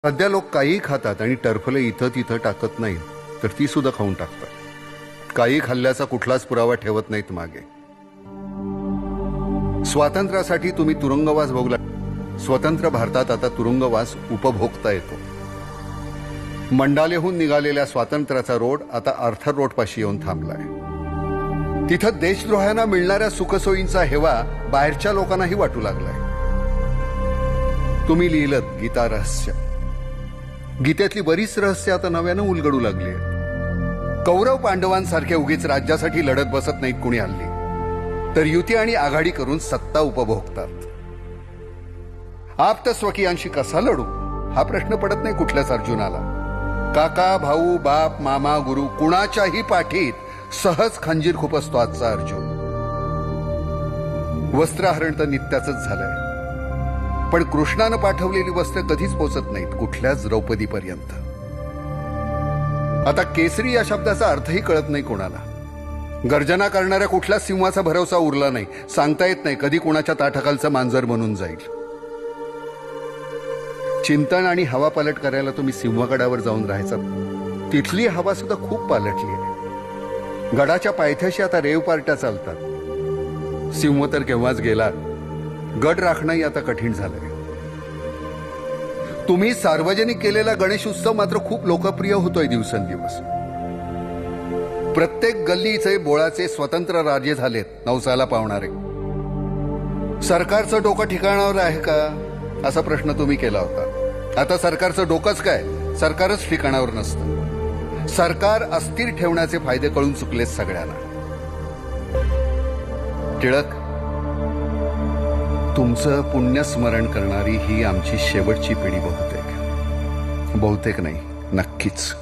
सध्या लोक काही खातात आणि टरफले इथं तिथं टाकत नाहीत तर ती सुद्धा खाऊन टाकतात. काही खाल्ल्याचा कुठलाच पुरावा ठेवत नाहीत मागे. स्वातंत्र्यासाठी तुम्ही तुरुंगवास भोगला. स्वतंत्र भारतात आता तुरुंगवास उपभोगता येतो. मंडालेहून निघालेल्या स्वातंत्र्याचा रोड आता आर्थर रोड पाशी येऊन थांबलाय. तिथं देशद्रोह्यांना मिळणाऱ्या सुखसोयींचा हेवा बाहेरच्या लोकांनाही वाटू लागलाय. तुम्ही लिहिलं गीता रहस्य. गीतेतली बरीच रहस्य आता नव्यानं उलगडू लागली आहेत. कौरव पांडवांसारखे उगीच राज्यासाठी लढत बसत नाहीत कुणी हल्ली, तर युती आणि आघाडी करून सत्ता उपभोगतात. आप्तस्वकीयांशी कसा लढू हा प्रश्न पडत नाही कुठल्याच अर्जुनाला. काका, भाऊ, बाप, मामा, गुरु कुणाच्याही पाठीत सहज खंजीर खुपसतो आजचा अर्जुन. वस्त्रहरण तर नित्याचंच झालंय, पण कृष्णानं पाठवलेली वस्त्र कधीच पोचत नाहीत कुठल्याच द्रौपदीपर्यंत. आता केसरी या शब्दाचा अर्थही कळत नाही कोणाला. गर्जना करणाऱ्या कुठल्या सिंहाचा भरवसा उरला नाही. सांगता येत नाही कधी कुणाच्या ताठाखालचं मांजर बनून जाईल. चिंतन आणि हवा पालट करायला तुम्ही सिंहगडावर जाऊन राहायचा. तिथली हवा सुद्धा खूप पालटली आहे. गडाच्या पायथ्याशी आता रेव पार्ट्या चालतात. सिंह तर केव्हाच गेला. गड राखणंही आता कठीण झालंय. तुम्ही सार्वजनिक केलेला गणेश उत्सव मात्र खूप लोकप्रिय होतोय दिवसेंदिवस. प्रत्येक गल्लीचे बोळाचे स्वतंत्र राज्य झालेत नवसाला पावणारे. सरकारचं डोकं ठिकाणावर आहे का असा प्रश्न तुम्ही केला होता. आता सरकारचं डोकंच काय, सरकारच ठिकाणावर नसतं. सरकार अस्थिर ठेवण्याचे फायदे कळून चुकलेत सगळ्यांना. टिळक, तुमचं पुण्यस्मरण करणारी ही आमची शेवटची पिढी बहुतेक नाही, नक्कीच.